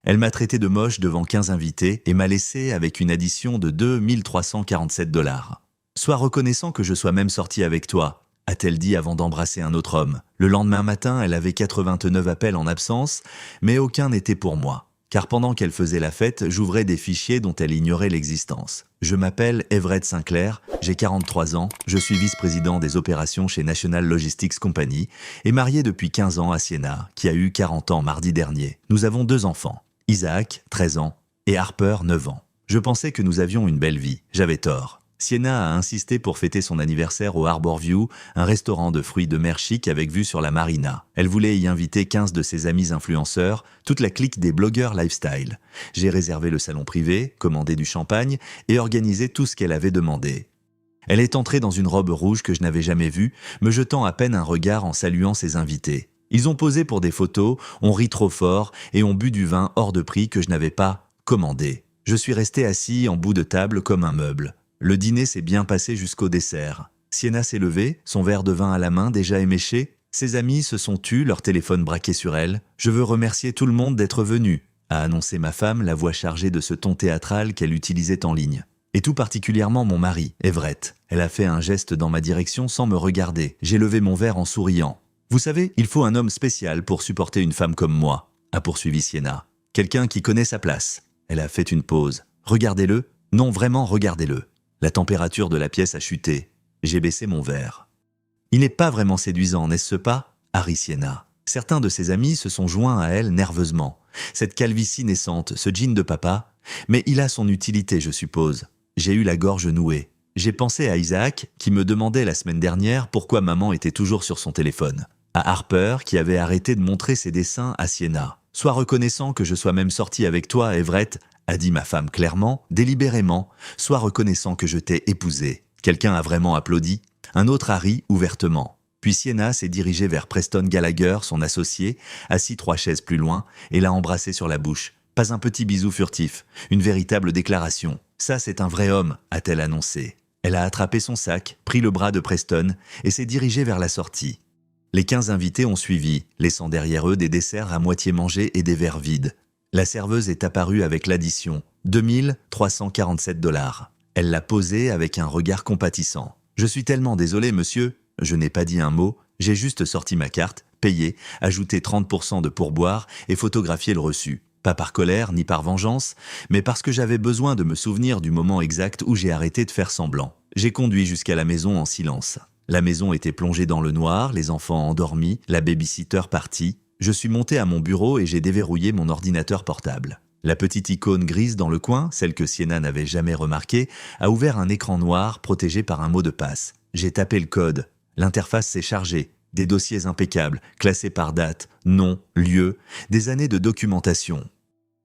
Elle m'a traité de moche devant 15 invités et m'a laissé avec une addition de 2 347 $. Sois reconnaissant que je sois même sortie avec toi, a-t-elle dit avant d'embrasser un autre homme. Le lendemain matin, elle avait 89 appels en absence, mais aucun n'était pour moi. Car pendant qu'elle faisait la fête, j'ouvrais des fichiers dont elle ignorait l'existence. Je m'appelle Everett Sinclair, j'ai 43 ans, je suis vice-président des opérations chez National Logistics Company et marié depuis 15 ans à Sienna, qui a eu 40 ans mardi dernier. Nous avons 2 enfants, Isaac, 13 ans, et Harper, 9 ans. Je pensais que nous avions une belle vie, j'avais tort. Sienna a insisté pour fêter son anniversaire au Harborview, un restaurant de fruits de mer chic avec vue sur la marina. Elle voulait y inviter 15 de ses amis influenceurs, toute la clique des blogueurs lifestyle. J'ai réservé le salon privé, commandé du champagne et organisé tout ce qu'elle avait demandé. Elle est entrée dans une robe rouge que je n'avais jamais vue, me jetant à peine un regard en saluant ses invités. Ils ont posé pour des photos, ont ri trop fort et ont bu du vin hors de prix que je n'avais pas commandé. Je suis resté assis en bout de table comme un meuble. Le dîner s'est bien passé jusqu'au dessert. Sienna s'est levée, son verre de vin à la main déjà éméché. Ses amis se sont tus, leur téléphone braqué sur elle. « Je veux remercier tout le monde d'être venu », a annoncé ma femme, la voix chargée de ce ton théâtral qu'elle utilisait en ligne. Et tout particulièrement mon mari, Everett. Elle a fait un geste dans ma direction sans me regarder. J'ai levé mon verre en souriant. « Vous savez, il faut un homme spécial pour supporter une femme comme moi », a poursuivi Sienna. « Quelqu'un qui connaît sa place. » Elle a fait une pause. « Regardez-le. Non, vraiment, regardez-le. » La température de la pièce a chuté. J'ai baissé mon verre. Il n'est pas vraiment séduisant, n'est-ce pas, Harry Sienna. Certains de ses amis se sont joints à elle nerveusement. Cette calvitie naissante, ce jean de papa, mais il a son utilité, je suppose. J'ai eu la gorge nouée. J'ai pensé à Isaac, qui me demandait la semaine dernière pourquoi maman était toujours sur son téléphone. À Harper, qui avait arrêté de montrer ses dessins à Sienna. Sois reconnaissant que je sois même sorti avec toi, Everett, a dit ma femme clairement, délibérément. Sois reconnaissant que je t'ai épousé. Quelqu'un a vraiment applaudi. Un autre a ri ouvertement. Puis Sienna s'est dirigée vers Preston Gallagher, son associé, assis 3 chaises plus loin, et l'a embrassé sur la bouche. Pas un petit bisou furtif, une véritable déclaration. Ça, c'est un vrai homme, a-t-elle annoncé. Elle a attrapé son sac, pris le bras de Preston et s'est dirigée vers la sortie. Les 15 invités ont suivi, laissant derrière eux des desserts à moitié mangés et des verres vides. La serveuse est apparue avec l'addition, 2 347 $. Elle l'a posée avec un regard compatissant. « Je suis tellement désolé, monsieur. » Je n'ai pas dit un mot, j'ai juste sorti ma carte, payé, ajouté 30% de pourboire et photographié le reçu. Pas par colère ni par vengeance, mais parce que j'avais besoin de me souvenir du moment exact où j'ai arrêté de faire semblant. J'ai conduit jusqu'à la maison en silence. La maison était plongée dans le noir, les enfants endormis, la baby-sitter partie. Je suis monté à mon bureau et j'ai déverrouillé mon ordinateur portable. La petite icône grise dans le coin, celle que Sienna n'avait jamais remarquée, a ouvert un écran noir protégé par un mot de passe. J'ai tapé le code. L'interface s'est chargée. Des dossiers impeccables, classés par date, nom, lieu, des années de documentation.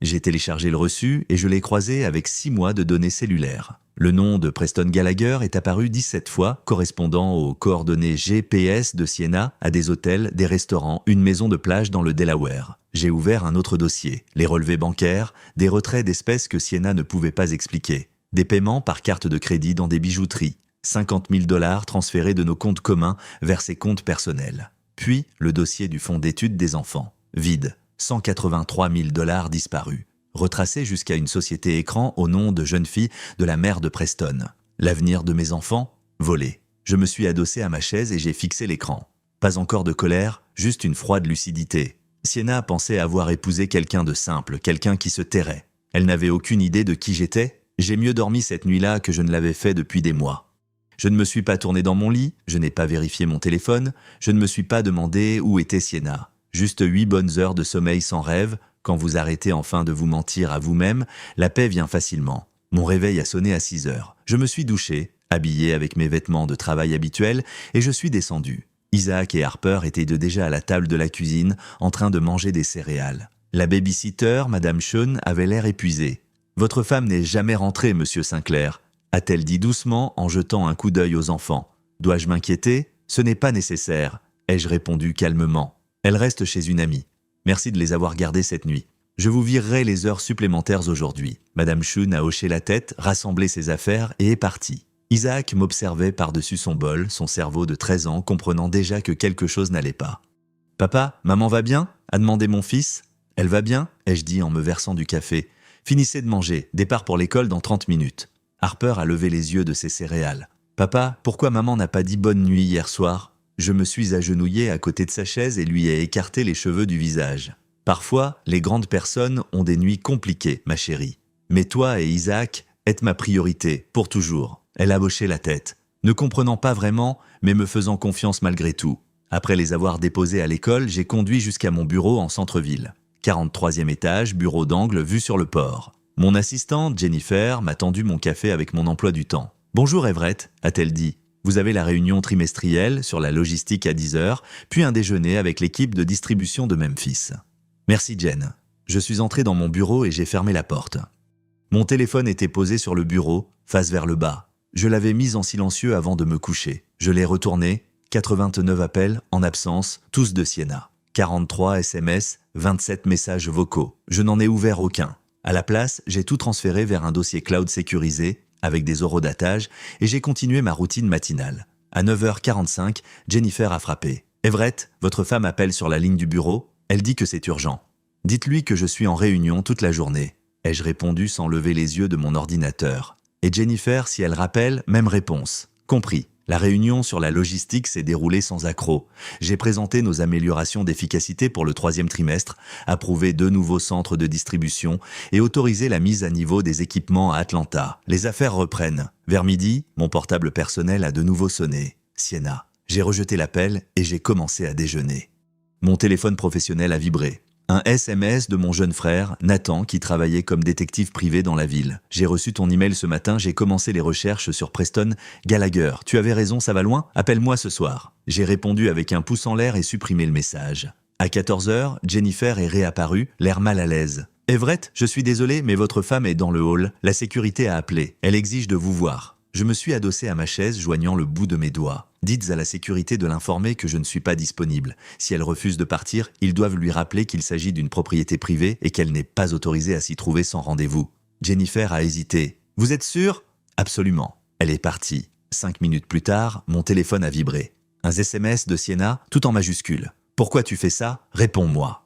J'ai téléchargé le reçu et je l'ai croisé avec 6 mois de données cellulaires. Le nom de Preston Gallagher est apparu 17 fois, correspondant aux coordonnées GPS de Sienna à des hôtels, des restaurants, une maison de plage dans le Delaware. J'ai ouvert un autre dossier, les relevés bancaires, des retraits d'espèces que Sienna ne pouvait pas expliquer, des paiements par carte de crédit dans des bijouteries, 50 000 $ transférés de nos comptes communs vers ses comptes personnels. Puis le dossier du fonds d'études des enfants, vide, 183 000 $ disparus. Retracé jusqu'à une société écran au nom de jeune fille de la mère de Preston. L'avenir de mes enfants, volé. Je me suis adossé à ma chaise et j'ai fixé l'écran. Pas encore de colère, juste une froide lucidité. Sienna pensait avoir épousé quelqu'un de simple, quelqu'un qui se tairait. Elle n'avait aucune idée de qui j'étais. J'ai mieux dormi cette nuit-là que je ne l'avais fait depuis des mois. Je ne me suis pas tourné dans mon lit, je n'ai pas vérifié mon téléphone, je ne me suis pas demandé où était Sienna. Juste 8 bonnes heures de sommeil sans rêve. Quand vous arrêtez enfin de vous mentir à vous-même, la paix vient facilement. Mon réveil a sonné à 6 heures. Je me suis douché, habillé avec mes vêtements de travail habituels, et je suis descendu. Isaac et Harper étaient déjà à la table de la cuisine, en train de manger des céréales. La baby-sitter, Madame Sean, avait l'air épuisée. « Votre femme n'est jamais rentrée, Monsieur Sinclair », a-t-elle dit doucement en jetant un coup d'œil aux enfants. « Dois-je m'inquiéter ? Ce n'est pas nécessaire », ai-je répondu calmement. « Elle reste chez une amie. Merci de les avoir gardés cette nuit. Je vous virerai les heures supplémentaires aujourd'hui. » Madame Sean a hoché la tête, rassemblé ses affaires et est partie. Isaac m'observait par-dessus son bol, son cerveau de 13 ans comprenant déjà que quelque chose n'allait pas. « Papa, maman va bien ?» a demandé mon fils. Elle va bien, ai-je dit en me versant du café. Finissez de manger, départ pour l'école dans 30 minutes. Harper a levé les yeux de ses céréales. Papa, pourquoi maman n'a pas dit bonne nuit hier soir? Je me suis agenouillé à côté de sa chaise et lui ai écarté les cheveux du visage. Parfois, les grandes personnes ont des nuits compliquées, ma chérie. Mais toi et Isaac êtes ma priorité, pour toujours. Elle a hoché la tête, ne comprenant pas vraiment, mais me faisant confiance malgré tout. Après les avoir déposés à l'école, j'ai conduit jusqu'à mon bureau en centre-ville. 43e étage, bureau d'angle, vue sur le port. Mon assistante, Jennifer, m'a tendu mon café avec mon emploi du temps. « Bonjour Everett », a-t-elle dit. « Vous avez la réunion trimestrielle sur la logistique à 10 heures, puis un déjeuner avec l'équipe de distribution de Memphis. » Merci Jen. Je suis entré dans mon bureau et j'ai fermé la porte. Mon téléphone était posé sur le bureau, face vers le bas. Je l'avais mis en silencieux avant de me coucher. Je l'ai retourné, 89 appels en absence, tous de Sienna. 43 SMS, 27 messages vocaux. Je n'en ai ouvert aucun. À la place, j'ai tout transféré vers un dossier cloud sécurisé, avec des horodatage, et j'ai continué ma routine matinale. À 9h45, Jennifer a frappé. « Everett, votre femme appelle sur la ligne du bureau. Elle dit que c'est urgent. Dites-lui que je suis en réunion toute la journée. » Ai-je répondu sans lever les yeux de mon ordinateur. Et Jennifer, si elle rappelle, même réponse. Compris. La réunion sur la logistique s'est déroulée sans accroc. J'ai présenté nos améliorations d'efficacité pour le 3e trimestre, approuvé 2 nouveaux centres de distribution et autorisé la mise à niveau des équipements à Atlanta. Les affaires reprennent. Vers midi, mon portable personnel a de nouveau sonné. Sienna. J'ai rejeté l'appel et j'ai commencé à déjeuner. Mon téléphone professionnel a vibré. Un SMS de mon jeune frère, Nathan, qui travaillait comme détective privé dans la ville. J'ai reçu ton email ce matin, j'ai commencé les recherches sur Preston Gallagher. Tu avais raison, ça va loin? Appelle-moi ce soir. J'ai répondu avec un pouce en l'air et supprimé le message. À 14 heures, Jennifer est réapparue, l'air mal à l'aise. Everett, je suis désolé, mais votre femme est dans le hall. La sécurité a appelé. Elle exige de vous voir. Je me suis adossé à ma chaise, joignant le bout de mes doigts. Dites à la sécurité de l'informer que je ne suis pas disponible. Si elle refuse de partir, ils doivent lui rappeler qu'il s'agit d'une propriété privée et qu'elle n'est pas autorisée à s'y trouver sans rendez-vous. Jennifer a hésité. « Vous êtes sûr ?» « Absolument. » Elle est partie. 5 minutes plus tard, mon téléphone a vibré. Un SMS de Sienna, tout en majuscule. « Pourquoi tu fais ça? Réponds-moi. »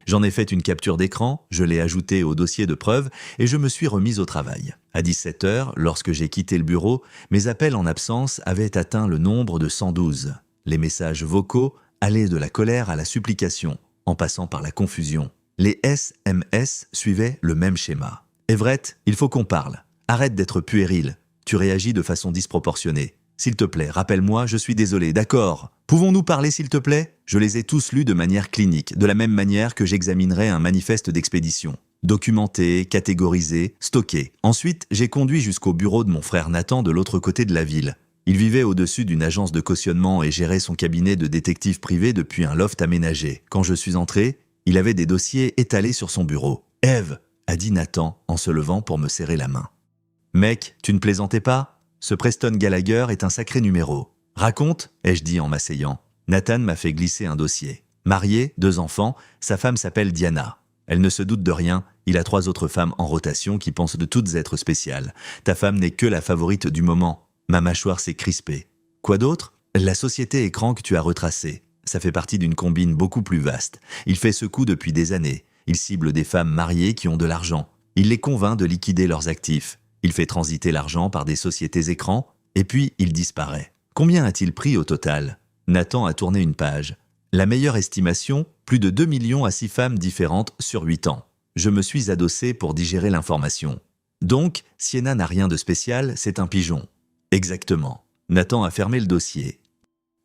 J'en ai fait une capture d'écran, je l'ai ajouté au dossier de preuve et je me suis remis au travail. À 17 heures, lorsque j'ai quitté le bureau, mes appels en absence avaient atteint le nombre de 112. Les messages vocaux allaient de la colère à la supplication, en passant par la confusion. Les SMS suivaient le même schéma. « Everett, il faut qu'on parle. Arrête d'être puéril. Tu réagis de façon disproportionnée. S'il te plaît, rappelle-moi, je suis désolé, d'accord. Pouvons-nous parler s'il te plaît ?» Je les ai tous lus de manière clinique, de la même manière que j'examinerais un manifeste d'expédition. Documenté, catégorisé, stocké. Ensuite, j'ai conduit jusqu'au bureau de mon frère Nathan de l'autre côté de la ville. Il vivait au-dessus d'une agence de cautionnement et gérait son cabinet de détective privé depuis un loft aménagé. Quand je suis entré, il avait des dossiers étalés sur son bureau. « Eve !» a dit Nathan en se levant pour me serrer la main. « Mec, tu ne plaisantais pas? Ce Preston Gallagher est un sacré numéro. Raconte » ai-je dit en m'asseyant. Nathan m'a fait glisser un dossier. Marié, 2 enfants, sa femme s'appelle Diana. Elle ne se doute de rien, il a 3 autres femmes en rotation qui pensent de toutes être spéciales. Ta femme n'est que la favorite du moment. Ma mâchoire s'est crispée. Quoi d'autre? La société écran que tu as retracée. Ça fait partie d'une combine beaucoup plus vaste. Il fait ce coup depuis des années. Il cible des femmes mariées qui ont de l'argent. Il les convainc de liquider leurs actifs. Il fait transiter l'argent par des sociétés écrans, et puis il disparaît. Combien a-t-il pris au total? Nathan a tourné une page. La meilleure estimation, plus de 2 millions à 6 femmes différentes sur 8 ans. Je me suis adossé pour digérer l'information. Donc, Sienna n'a rien de spécial, c'est un pigeon. Exactement. Nathan a fermé le dossier.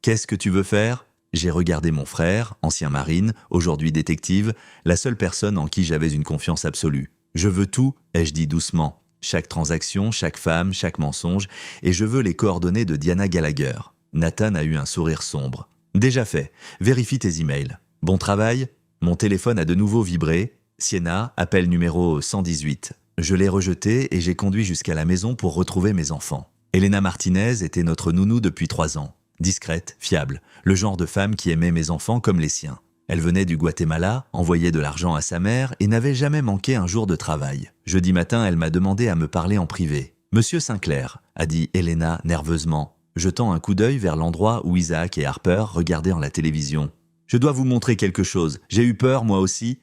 Qu'est-ce que tu veux faire? J'ai regardé mon frère, ancien marine, aujourd'hui détective, la seule personne en qui j'avais une confiance absolue. Je veux tout, ai-je dit doucement. Chaque transaction, chaque femme, chaque mensonge, et je veux les coordonnées de Diana Gallagher. Nathan a eu un sourire sombre. Déjà fait. Vérifie tes emails. Bon travail. Mon téléphone a de nouveau vibré. Sienna, appel numéro 118. Je l'ai rejeté et j'ai conduit jusqu'à la maison pour retrouver mes enfants. Elena Martinez était notre nounou depuis 3 ans. Discrète, fiable, le genre de femme qui aimait mes enfants comme les siens. Elle venait du Guatemala, envoyait de l'argent à sa mère et n'avait jamais manqué un jour de travail. Jeudi matin, elle m'a demandé à me parler en privé. « Monsieur Sinclair », a dit Elena nerveusement, jetant un coup d'œil vers l'endroit où Isaac et Harper regardaient en la télévision. « Je dois vous montrer quelque chose. J'ai eu peur, moi aussi. »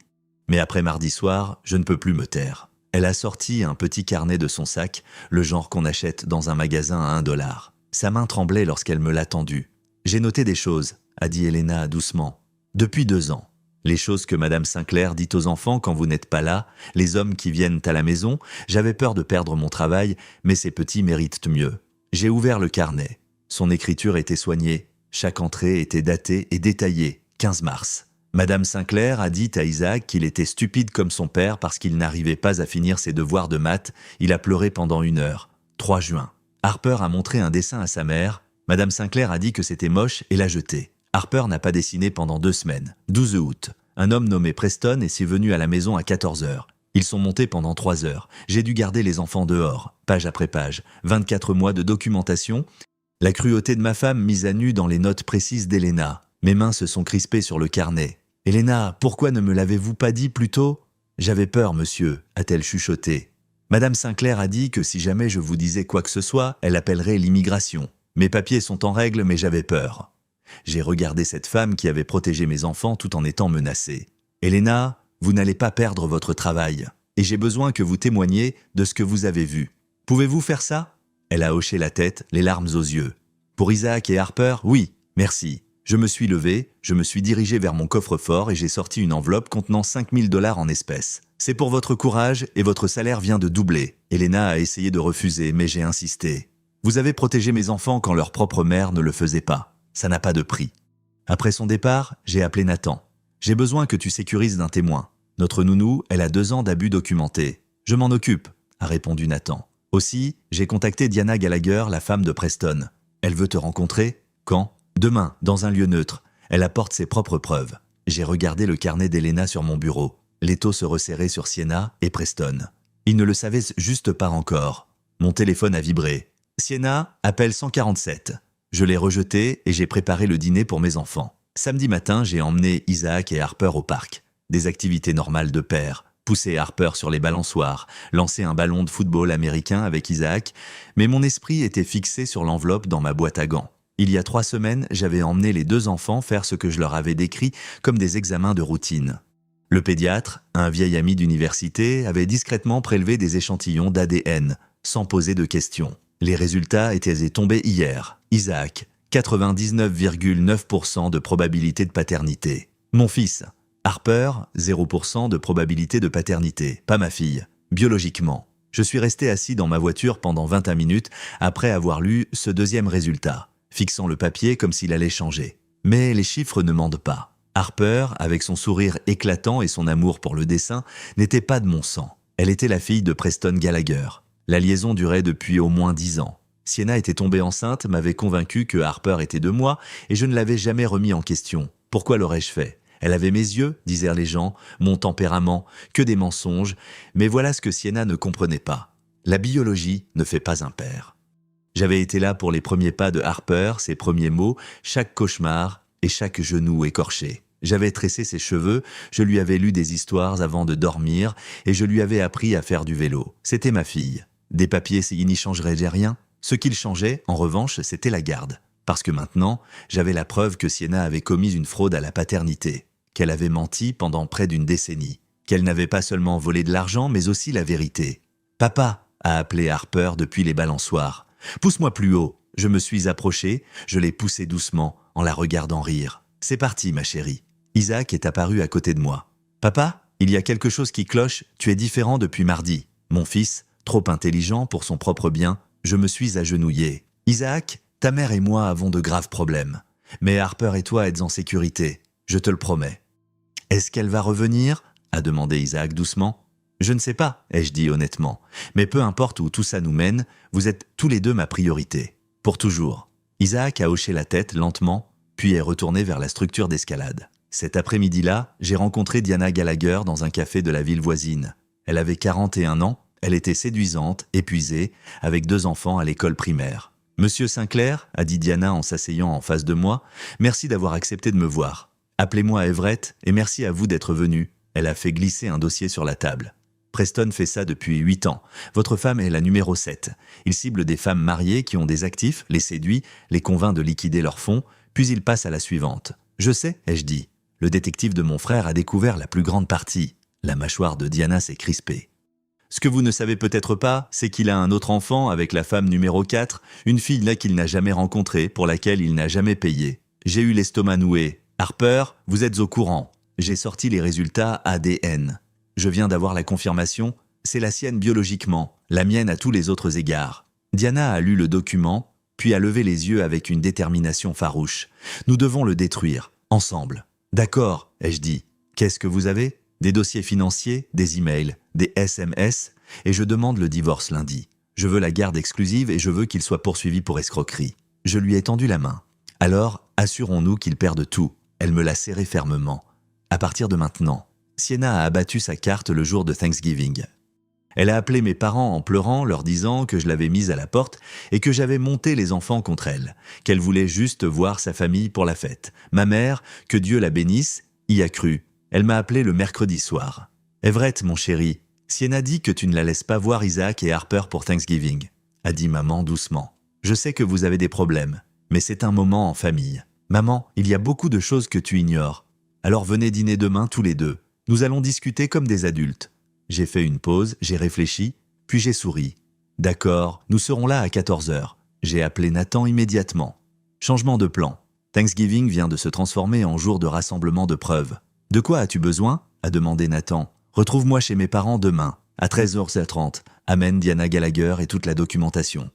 Mais après mardi soir, je ne peux plus me taire. Elle a sorti un petit carnet de son sac, le genre qu'on achète dans un magasin à 1 $. Sa main tremblait lorsqu'elle me l'a tendu. « J'ai noté des choses », a dit Elena doucement. « Depuis 2 ans. Les choses que Madame Sinclair dit aux enfants quand vous n'êtes pas là, les hommes qui viennent à la maison, j'avais peur de perdre mon travail, mais ces petits méritent mieux. J'ai ouvert le carnet. Son écriture était soignée. Chaque entrée était datée et détaillée, 15 mars. Madame Sinclair a dit à Isaac qu'il était stupide comme son père parce qu'il n'arrivait pas à finir ses devoirs de maths. Il a pleuré pendant 1 heure. 3 juin. Harper a montré un dessin à sa mère. Madame Sinclair a dit que c'était moche et l'a jeté. Harper n'a pas dessiné pendant 2 semaines. 12 août. Un homme nommé Preston est venu à la maison à 14 heures. Ils sont montés pendant 3 heures. J'ai dû garder les enfants dehors, page après page. 24 mois de documentation. La cruauté de ma femme mise à nu dans les notes précises d'Elena. Mes mains se sont crispées sur le carnet. « Elena, pourquoi ne me l'avez-vous pas dit plus tôt ?»« J'avais peur, monsieur, a-t-elle chuchoté. Madame Sinclair a dit que si jamais je vous disais quoi que ce soit, elle appellerait l'immigration. Mes papiers sont en règle, mais j'avais peur. » J'ai regardé cette femme qui avait protégé mes enfants tout en étant menacée. « Elena, vous n'allez pas perdre votre travail. Et j'ai besoin que vous témoigniez de ce que vous avez vu. Pouvez-vous faire ça ?» Elle a hoché la tête, les larmes aux yeux. « Pour Isaac et Harper, oui, merci. » Je me suis levé, je me suis dirigé vers mon coffre-fort et j'ai sorti une enveloppe contenant 5 000 $ en espèces. « C'est pour votre courage et votre salaire vient de doubler. » Elena a essayé de refuser, mais j'ai insisté. « Vous avez protégé mes enfants quand leur propre mère ne le faisait pas. Ça n'a pas de prix. » Après son départ, j'ai appelé Nathan. « J'ai besoin que tu sécurises d'un témoin. Notre nounou, elle a 2 ans d'abus documentés. »« Je m'en occupe, » a répondu Nathan. Aussi, j'ai contacté Diana Gallagher, la femme de Preston. « Elle veut te rencontrer ? Quand ? » « Demain, dans un lieu neutre. Elle apporte ses propres preuves. » J'ai regardé le carnet d'Elena sur mon bureau. L'étau se resserrait sur Sienna et Preston. Ils ne le savaient juste pas encore. Mon téléphone a vibré. « Sienna, appelle 147. » Je l'ai rejeté et j'ai préparé le dîner pour mes enfants. Samedi matin, j'ai emmené Isaac et Harper au parc. Des activités normales de père. Pousser Harper sur les balançoires, lancer un ballon de football américain avec Isaac, mais mon esprit était fixé sur l'enveloppe dans ma boîte à gants. Il y a 3 semaines, j'avais emmené les 2 enfants faire ce que je leur avais décrit comme des examens de routine. Le pédiatre, un vieil ami d'université, avait discrètement prélevé des échantillons d'ADN, sans poser de questions. Les résultats étaient tombés hier. Isaac, 99,9% de probabilité de paternité. Mon fils, Harper, 0% de probabilité de paternité, pas ma fille, biologiquement. Je suis resté assis dans ma voiture pendant 21 minutes après avoir lu ce 2e résultat, fixant le papier comme s'il allait changer. Mais les chiffres ne mentent pas. Harper, avec son sourire éclatant et son amour pour le dessin, n'était pas de mon sang. Elle était la fille de Preston Gallagher. La liaison durait depuis au moins 10 ans. Sienna était tombée enceinte, m'avait convaincu que Harper était de moi et je ne l'avais jamais remis en question. Pourquoi l'aurais-je fait ? Elle avait mes yeux, disaient les gens, mon tempérament, que des mensonges, mais voilà ce que Sienna ne comprenait pas. La biologie ne fait pas un père. J'avais été là pour les premiers pas de Harper, ses premiers mots, chaque cauchemar et chaque genou écorché. J'avais tressé ses cheveux, je lui avais lu des histoires avant de dormir et je lui avais appris à faire du vélo. C'était ma fille. Des papiers, il n'y changerait rien. Ce qu'il changeait, en revanche, c'était la garde. Parce que maintenant, j'avais la preuve que Sienna avait commis une fraude à la paternité, qu'elle avait menti pendant près d'1 décennie, qu'elle n'avait pas seulement volé de l'argent, mais aussi la vérité. « Papa !» a appelé Harper depuis les balançoires. « Pousse-moi plus haut !» Je me suis approché, je l'ai poussé doucement, en la regardant rire. « C'est parti, ma chérie. » Isaac est apparu à côté de moi. « Papa, il y a quelque chose qui cloche, tu es différent depuis mardi. » Mon fils, trop intelligent pour son propre bien, je me suis agenouillé. « Isaac, ta mère et moi avons de graves problèmes. Mais Harper et toi êtes en sécurité, je te le promets. »« Est-ce qu'elle va revenir ?» a demandé Isaac doucement. « Je ne sais pas, ai-je dit honnêtement. Mais peu importe où tout ça nous mène, vous êtes tous les deux ma priorité. Pour toujours. » Isaac a hoché la tête lentement, puis est retourné vers la structure d'escalade. Cet après-midi-là, j'ai rencontré Diana Gallagher dans un café de la ville voisine. Elle avait 41 ans, elle était séduisante, épuisée, avec 2 enfants à l'école primaire. « Monsieur Sinclair, a dit Diana en s'asseyant en face de moi, merci d'avoir accepté de me voir. Appelez-moi Everett et merci à vous d'être venu. » Elle a fait glisser un dossier sur la table. Preston fait ça depuis 8 ans. Votre femme est la numéro 7. Il cible des femmes mariées qui ont des actifs, les séduit, les convainc de liquider leurs fonds, puis il passe à la suivante. « Je sais, ai-je dit. Le détective de mon frère a découvert la plus grande partie. » La mâchoire de Diana s'est crispée. Ce que vous ne savez peut-être pas, c'est qu'il a un autre enfant avec la femme numéro 4, une fille là qu'il n'a jamais rencontrée, pour laquelle il n'a jamais payé. J'ai eu l'estomac noué. Harper, vous êtes au courant. J'ai sorti les résultats ADN. Je viens d'avoir la confirmation, c'est la sienne biologiquement, la mienne à tous les autres égards. Diana a lu le document, puis a levé les yeux avec une détermination farouche. Nous devons le détruire, ensemble. D'accord, ai-je dit. Qu'est-ce que vous avez ? Des dossiers financiers, des emails, des SMS, et je demande le divorce lundi. Je veux la garde exclusive et je veux qu'il soit poursuivi pour escroquerie. Je lui ai tendu la main. Alors, assurons-nous qu'il perde tout. Elle me l'a serré fermement. À partir de maintenant, Sienna a abattu sa carte le jour de Thanksgiving. Elle a appelé mes parents en pleurant, leur disant que je l'avais mise à la porte et que j'avais monté les enfants contre elle, qu'elle voulait juste voir sa famille pour la fête. Ma mère, que Dieu la bénisse, y a cru. Elle m'a appelé le mercredi soir. « Everett, mon chéri, Sienna dit que tu ne la laisses pas voir Isaac et Harper pour Thanksgiving, » a dit maman doucement. « Je sais que vous avez des problèmes, mais c'est un moment en famille. Maman, il y a beaucoup de choses que tu ignores. Alors venez dîner demain tous les deux. Nous allons discuter comme des adultes. » J'ai fait une pause, j'ai réfléchi, puis j'ai souri. « D'accord, nous serons là à 14h. » J'ai appelé Nathan immédiatement. Changement de plan. Thanksgiving vient de se transformer en jour de rassemblement de preuves. « De quoi as-tu besoin ?» a demandé Nathan. « Retrouve-moi chez mes parents demain, à 13h30. Amène Diana Gallagher et toute la documentation. »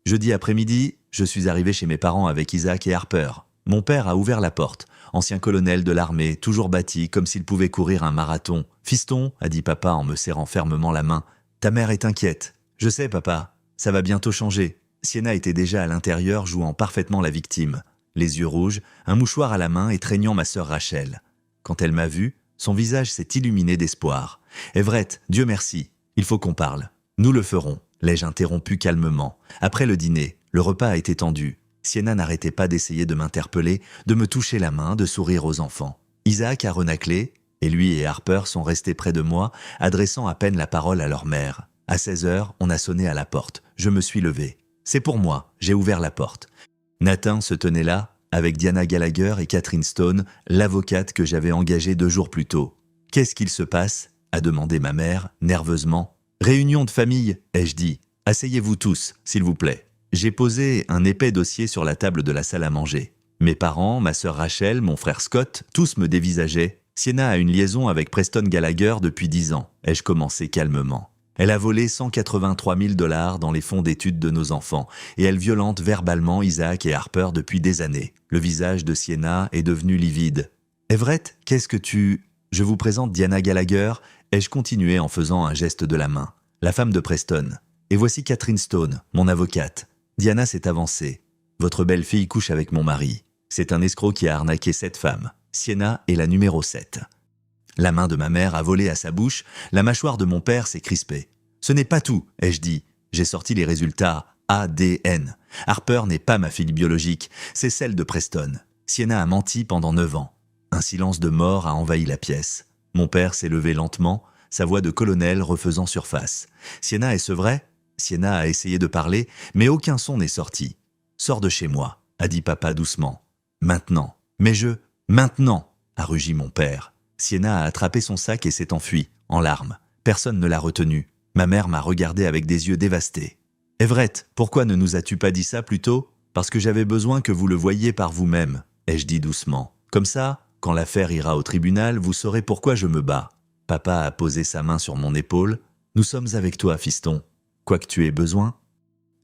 Jeudi après-midi, je suis arrivé chez mes parents avec Isaac et Harper. Mon père a ouvert la porte. Ancien colonel de l'armée, toujours bâti, comme s'il pouvait courir un marathon. « Fiston, » a dit papa en me serrant fermement la main, « ta mère est inquiète. »« Je sais, papa. Ça va bientôt changer. » Sienna était déjà à l'intérieur, jouant parfaitement la victime. Les yeux rouges, un mouchoir à la main et traînant ma sœur Rachel. Quand elle m'a vu, son visage s'est illuminé d'espoir. « Everett, Dieu merci. Il faut qu'on parle. »« Nous le ferons. » l'ai-je interrompu calmement. Après le dîner, le repas a été tendu. Sienna n'arrêtait pas d'essayer de m'interpeller, de me toucher la main, de sourire aux enfants. Isaac a renaclé, et lui et Harper sont restés près de moi, adressant à peine la parole à leur mère. À 16h, on a sonné à la porte. Je me suis levé. C'est pour moi, j'ai ouvert la porte. Nathan se tenait là, avec Diana Gallagher et Catherine Stone, l'avocate que j'avais engagée 2 jours plus tôt. « Qu'est-ce qu'il se passe ?» a demandé ma mère, nerveusement. « Réunion de famille, ai-je dit. Asseyez-vous tous, s'il vous plaît. » J'ai posé un épais dossier sur la table de la salle à manger. Mes parents, ma sœur Rachel, mon frère Scott, tous me dévisageaient. Sienna a une liaison avec Preston Gallagher depuis 10 ans, ai-je commencé calmement. Elle a volé 183 000 $ dans les fonds d'études de nos enfants et elle violente verbalement Isaac et Harper depuis des années. Le visage de Sienna est devenu livide. « Everett, qu'est-ce que tu... » « Je vous présente Diana Gallagher, ai-je continué en faisant un geste de la main. La femme de Preston. Et voici Catherine Stone, mon avocate. Diana s'est avancée. Votre belle-fille couche avec mon mari. C'est un escroc qui a arnaqué 7 femmes. Sienna est la numéro 7. La main de ma mère a volé à sa bouche, la mâchoire de mon père s'est crispée. Ce n'est pas tout, ai-je dit. J'ai sorti les résultats ADN. Harper n'est pas ma fille biologique, c'est celle de Preston. Sienna a menti pendant 9 ans. Un silence de mort a envahi la pièce. Mon père s'est levé lentement, sa voix de colonel refaisant surface. « Sienna, est-ce vrai ?» Sienna a essayé de parler, mais aucun son n'est sorti. « Sors de chez moi », a dit papa doucement. « Maintenant. »« Mais maintenant » a rugi mon père. Sienna a attrapé son sac et s'est enfuie, en larmes. Personne ne l'a retenue. Ma mère m'a regardé avec des yeux dévastés. « Everett, pourquoi ne nous as-tu pas dit ça plus tôt ? Parce que j'avais besoin que vous le voyiez par vous-même, ai-je dit doucement. Comme ça, quand l'affaire ira au tribunal, vous saurez pourquoi je me bats. » Papa a posé sa main sur mon épaule. « Nous sommes avec toi, fiston. Quoi que tu aies besoin. »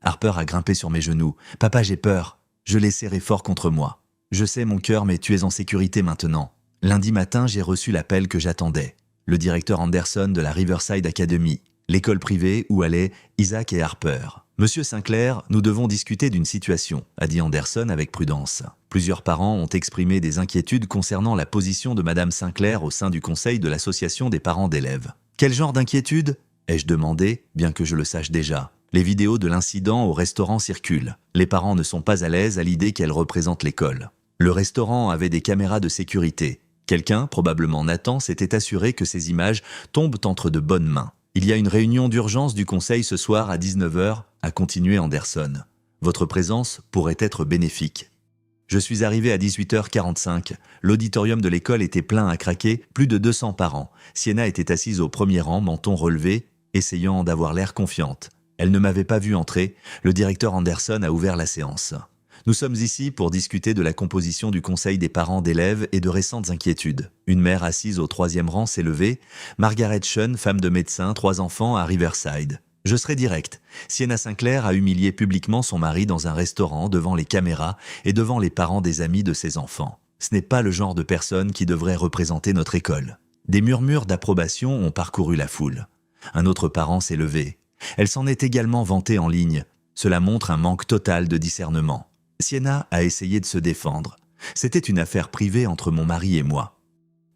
Harper a grimpé sur mes genoux. « Papa, j'ai peur. » Je l'ai serré fort contre moi. « Je sais, mon cœur, mais tu es en sécurité maintenant. » Lundi matin, j'ai reçu l'appel que j'attendais. Le directeur Anderson de la Riverside Academy, l'école privée où allaient Isaac et Harper. « Monsieur Sinclair, nous devons discuter d'une situation, » a dit Anderson avec prudence. Plusieurs parents ont exprimé des inquiétudes concernant la position de Madame Sinclair au sein du conseil de l'association des parents d'élèves. « Quel genre d'inquiétude ?» ai-je demandé, bien que je le sache déjà. Les vidéos de l'incident au restaurant circulent. Les parents ne sont pas à l'aise à l'idée qu'elles représentent l'école. Le restaurant avait des caméras de sécurité. Quelqu'un, probablement Nathan, s'était assuré que ces images tombent entre de bonnes mains. « Il y a une réunion d'urgence du conseil ce soir à 19h, a continué Anderson. Votre présence pourrait être bénéfique. » Je suis arrivé à 18h45. L'auditorium de l'école était plein à craquer, plus de 200 parents. Sienna était assise au premier rang, menton relevé, essayant d'avoir l'air confiante. Elle ne m'avait pas vu entrer. Le directeur Anderson a ouvert la séance. Nous sommes ici pour discuter de la composition du conseil des parents d'élèves et de récentes inquiétudes. Une mère assise au troisième rang s'est levée. Margaret Sean, femme de médecin, 3 enfants à Riverside. Je serai direct. Sienna Sinclair a humilié publiquement son mari dans un restaurant devant les caméras et devant les parents des amis de ses enfants. Ce n'est pas le genre de personne qui devrait représenter notre école. Des murmures d'approbation ont parcouru la foule. Un autre parent s'est levé. Elle s'en est également vantée en ligne. Cela montre un manque total de discernement. Sienna a essayé de se défendre. C'était une affaire privée entre mon mari et moi.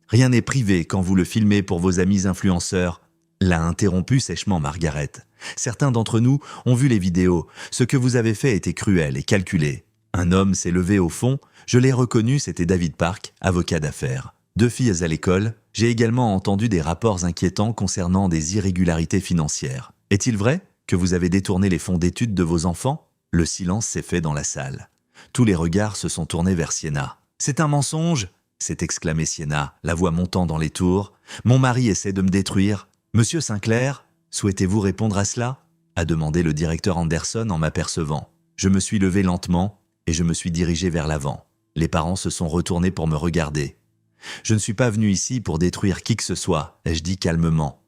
Rien n'est privé quand vous le filmez pour vos amis influenceurs, l'a interrompu sèchement Margaret. Certains d'entre nous ont vu les vidéos. Ce que vous avez fait était cruel et calculé. Un homme s'est levé au fond. Je l'ai reconnu, c'était David Park, avocat d'affaires. 2 filles à l'école. J'ai également entendu des rapports inquiétants concernant des irrégularités financières. Est-il vrai que vous avez détourné les fonds d'études de vos enfants? Le silence s'est fait dans la salle. Tous les regards se sont tournés vers Sienna. « C'est un mensonge !» s'est exclamé Sienna, la voix montant dans les tours. « Mon mari essaie de me détruire. Monsieur Sinclair, souhaitez-vous répondre à cela ?» a demandé le directeur Anderson en m'apercevant. Je me suis levé lentement et je me suis dirigé vers l'avant. Les parents se sont retournés pour me regarder. « Je ne suis pas venu ici pour détruire qui que ce soit », ai-je dit calmement.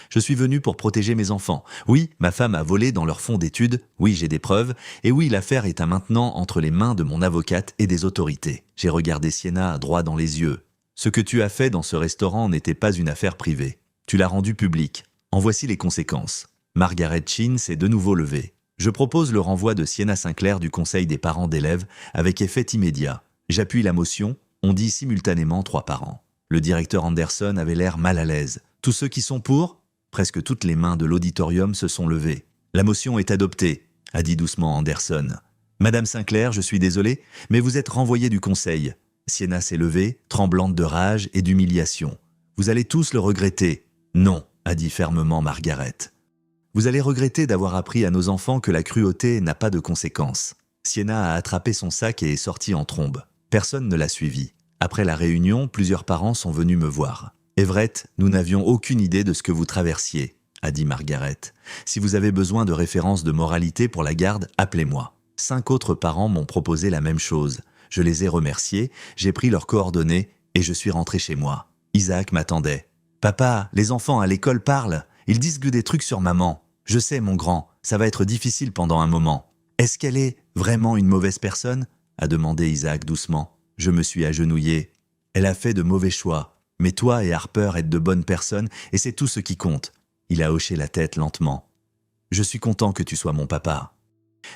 Je suis venu pour protéger mes enfants. Oui, ma femme a volé dans leur fonds d'études. Oui, j'ai des preuves. Et oui, l'affaire est à maintenant entre les mains de mon avocate et des autorités. J'ai regardé Sienna droit dans les yeux. Ce que tu as fait dans ce restaurant n'était pas une affaire privée. Tu l'as rendu public. En voici les conséquences. Margaret Chin s'est de nouveau levée. Je propose le renvoi de Sienna Sinclair du conseil des parents d'élèves avec effet immédiat. J'appuie la motion. On dit simultanément 3 parents. Le directeur Anderson avait l'air mal à l'aise. Tous ceux qui sont pour? Presque toutes les mains de l'auditorium se sont levées. « La motion est adoptée », a dit doucement Anderson. « Madame Sinclair, je suis désolé, mais vous êtes renvoyée du conseil. » Sienna s'est levée, tremblante de rage et d'humiliation. « Vous allez tous le regretter. »« Non », a dit fermement Margaret. « Vous allez regretter d'avoir appris à nos enfants que la cruauté n'a pas de conséquences. » Sienna a attrapé son sac et est sortie en trombe. Personne ne l'a suivie. Après la réunion, plusieurs parents sont venus me voir. « Everett, nous n'avions aucune idée de ce que vous traversiez, » a dit Margaret. « Si vous avez besoin de références de moralité pour la garde, appelez-moi. » 5 autres parents m'ont proposé la même chose. Je les ai remerciés, j'ai pris leurs coordonnées et je suis rentré chez moi. Isaac m'attendait. « Papa, les enfants à l'école parlent. Ils disent que des trucs sur maman. Je sais, mon grand, ça va être difficile pendant un moment. »« Est-ce qu'elle est vraiment une mauvaise personne ?» a demandé Isaac doucement. Je me suis agenouillé. « Elle a fait de mauvais choix. Mais toi et Harper êtes de bonnes personnes et c'est tout ce qui compte. » Il a hoché la tête lentement. « Je suis content que tu sois mon papa. »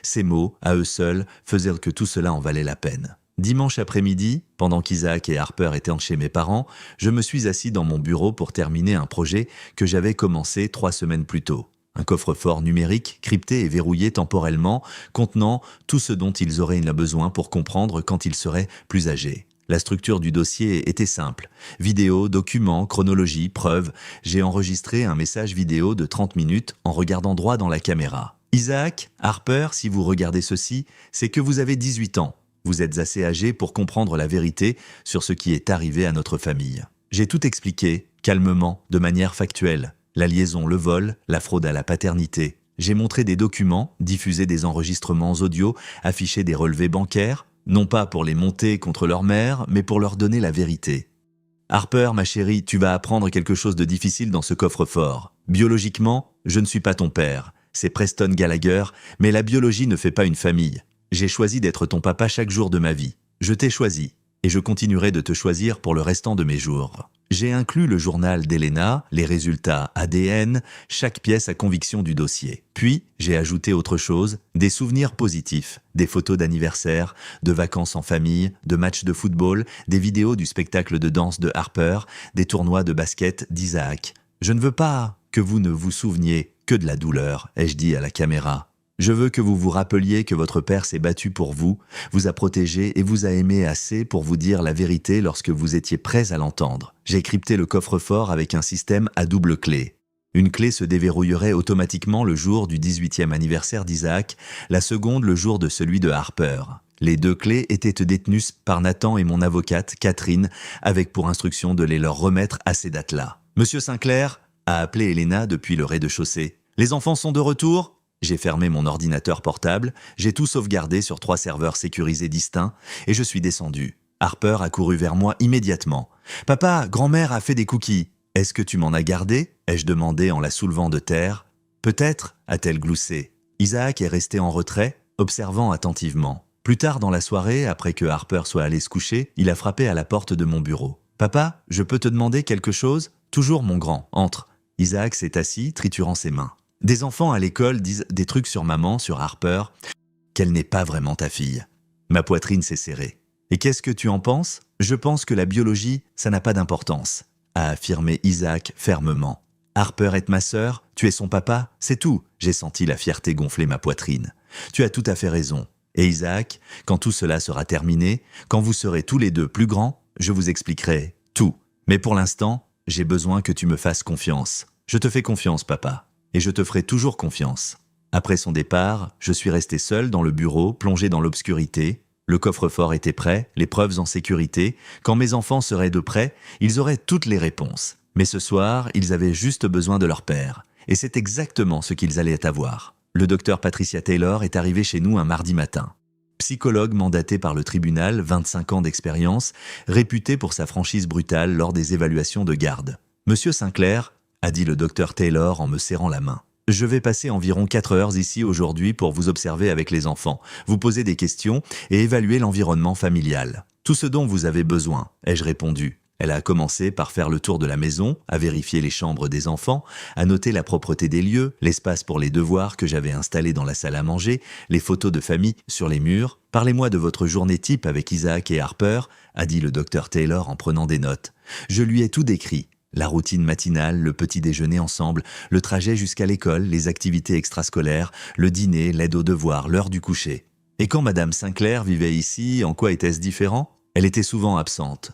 Ces mots, à eux seuls, faisaient que tout cela en valait la peine. Dimanche après-midi, pendant qu'Isaac et Harper étaient chez mes parents, je me suis assis dans mon bureau pour terminer un projet que j'avais commencé 3 semaines plus tôt. Un coffre-fort numérique, crypté et verrouillé temporellement, contenant tout ce dont ils auraient besoin pour comprendre quand ils seraient plus âgés. La structure du dossier était simple. Vidéo, documents, chronologie, preuves. J'ai enregistré un message vidéo de 30 minutes en regardant droit dans la caméra. Isaac, Harper, si vous regardez ceci, c'est que vous avez 18 ans. Vous êtes assez âgés pour comprendre la vérité sur ce qui est arrivé à notre famille. J'ai tout expliqué, calmement, de manière factuelle. La liaison, le vol, la fraude à la paternité. J'ai montré des documents, diffusé des enregistrements audio, affiché des relevés bancaires, non pas pour les monter contre leur mère, mais pour leur donner la vérité. « Harper, ma chérie, tu vas apprendre quelque chose de difficile dans ce coffre-fort. Biologiquement, je ne suis pas ton père. C'est Preston Gallagher, mais la biologie ne fait pas une famille. J'ai choisi d'être ton papa chaque jour de ma vie. Je t'ai choisi, et je continuerai de te choisir pour le restant de mes jours. » J'ai inclus le journal d'Elena, les résultats ADN, chaque pièce à conviction du dossier. Puis, j'ai ajouté autre chose, des souvenirs positifs, des photos d'anniversaire, de vacances en famille, de matchs de football, des vidéos du spectacle de danse de Harper, des tournois de basket d'Isaac. Je ne veux pas que vous ne vous souveniez que de la douleur, ai-je dit à la caméra. Je veux que vous vous rappeliez que votre père s'est battu pour vous, vous a protégé et vous a aimé assez pour vous dire la vérité lorsque vous étiez prêts à l'entendre. J'ai crypté le coffre-fort avec un système à double clé. Une clé se déverrouillerait automatiquement le jour du 18e anniversaire d'Isaac, la seconde le jour de celui de Harper. Les 2 clés étaient détenues par Nathan et mon avocate, Catherine, avec pour instruction de les leur remettre à ces dates-là. Monsieur Sinclair a appelé Elena depuis le rez-de-chaussée. « Les enfants sont de retour ?» J'ai fermé mon ordinateur portable, j'ai tout sauvegardé sur 3 serveurs sécurisés distincts et je suis descendu. Harper a couru vers moi immédiatement. « Papa, grand-mère a fait des cookies. Est-ce que tu m'en as gardé ?» ai-je demandé en la soulevant de terre. « Peut-être » a-t-elle gloussé. Isaac est resté en retrait, observant attentivement. Plus tard dans la soirée, après que Harper soit allé se coucher, il a frappé à la porte de mon bureau. « Papa, je peux te demander quelque chose ?»« Toujours mon grand, entre. » Isaac s'est assis, triturant ses mains. « Des enfants à l'école disent des trucs sur maman, sur Harper, qu'elle n'est pas vraiment ta fille. » Ma poitrine s'est serrée. « Et qu'est-ce que tu en penses ? Je pense que la biologie, ça n'a pas d'importance, » a affirmé Isaac fermement. « Harper est ma sœur, tu es son papa, c'est tout. » J'ai senti la fierté gonfler ma poitrine. « Tu as tout à fait raison. Et Isaac, quand tout cela sera terminé, quand vous serez tous les 2 plus grands, je vous expliquerai tout. Mais pour l'instant, j'ai besoin que tu me fasses confiance. Je te fais confiance, papa. Et je te ferai toujours confiance. » Après son départ, je suis resté seul dans le bureau, plongé dans l'obscurité. Le coffre-fort était prêt, les preuves en sécurité. Quand mes enfants seraient de près, ils auraient toutes les réponses. Mais ce soir, ils avaient juste besoin de leur père. Et c'est exactement ce qu'ils allaient avoir. Le docteur Patricia Taylor est arrivé chez nous un mardi matin. Psychologue mandaté par le tribunal, 25 ans d'expérience, réputé pour sa franchise brutale lors des évaluations de garde. « Monsieur Sinclair, » a dit le docteur Taylor en me serrant la main. « Je vais passer environ 4 heures ici aujourd'hui pour vous observer avec les enfants, vous poser des questions et évaluer l'environnement familial. Tout ce dont vous avez besoin, » ai-je répondu. Elle a commencé par faire le tour de la maison, à vérifier les chambres des enfants, à noter la propreté des lieux, l'espace pour les devoirs que j'avais installé dans la salle à manger, les photos de famille sur les murs. « Parlez-moi de votre journée type avec Isaac et Harper, » a dit le docteur Taylor en prenant des notes. Je lui ai tout décrit. La routine matinale, le petit déjeuner ensemble, le trajet jusqu'à l'école, les activités extrascolaires, le dîner, l'aide aux devoirs, l'heure du coucher. Et quand Madame Sinclair vivait ici, en quoi était-ce différent ? Elle était souvent absente.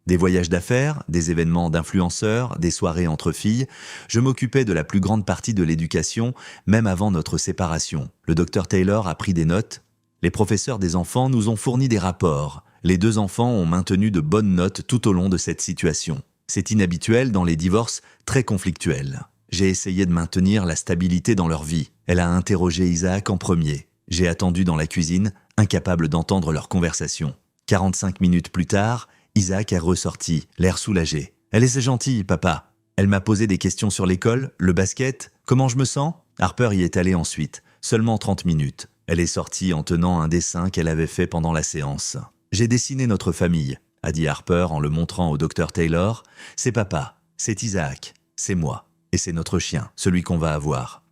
Des voyages d'affaires, des événements d'influenceurs, des soirées entre filles, je m'occupais de la plus grande partie de l'éducation, même avant notre séparation. Le docteur Taylor a pris des notes. Les professeurs des enfants nous ont fourni des rapports. Les 2 enfants ont maintenu de bonnes notes tout au long de cette situation. C'est inhabituel dans les divorces très conflictuels. J'ai essayé de maintenir la stabilité dans leur vie. Elle a interrogé Isaac en premier. J'ai attendu dans la cuisine, incapable d'entendre leur conversation. 45 minutes plus tard, Isaac est ressorti, l'air soulagé. « Elle est gentille, papa. Elle m'a posé des questions sur l'école, le basket. Comment je me sens ?» Harper y est allée ensuite. Seulement 30 minutes. Elle est sortie en tenant un dessin qu'elle avait fait pendant la séance. « J'ai dessiné notre famille, » a dit Harper en le montrant au docteur Taylor. « C'est papa, c'est Isaac, c'est moi, et c'est notre chien, celui qu'on va avoir. »«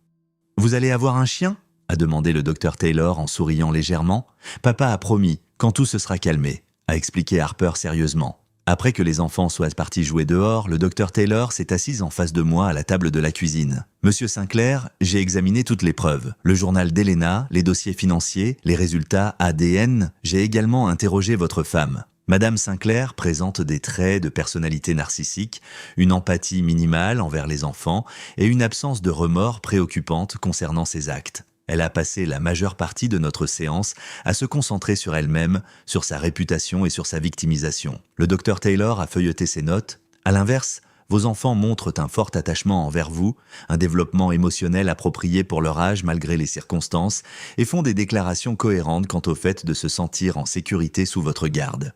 Vous allez avoir un chien ?» a demandé le docteur Taylor en souriant légèrement. « Papa a promis, quand tout se sera calmé, » a expliqué Harper sérieusement. Après que les enfants soient partis jouer dehors, le docteur Taylor s'est assis en face de moi à la table de la cuisine. « Monsieur Sinclair, j'ai examiné toutes les preuves. Le journal d'Elena, les dossiers financiers, les résultats ADN. J'ai également interrogé votre femme. Madame Sinclair présente des traits de personnalité narcissique, une empathie minimale envers les enfants et une absence de remords préoccupante concernant ses actes. Elle a passé la majeure partie de notre séance à se concentrer sur elle-même, sur sa réputation et sur sa victimisation. Le docteur Taylor a feuilleté ses notes. À l'inverse, vos enfants montrent un fort attachement envers vous, un développement émotionnel approprié pour leur âge malgré les circonstances, et font des déclarations cohérentes quant au fait de se sentir en sécurité sous votre garde.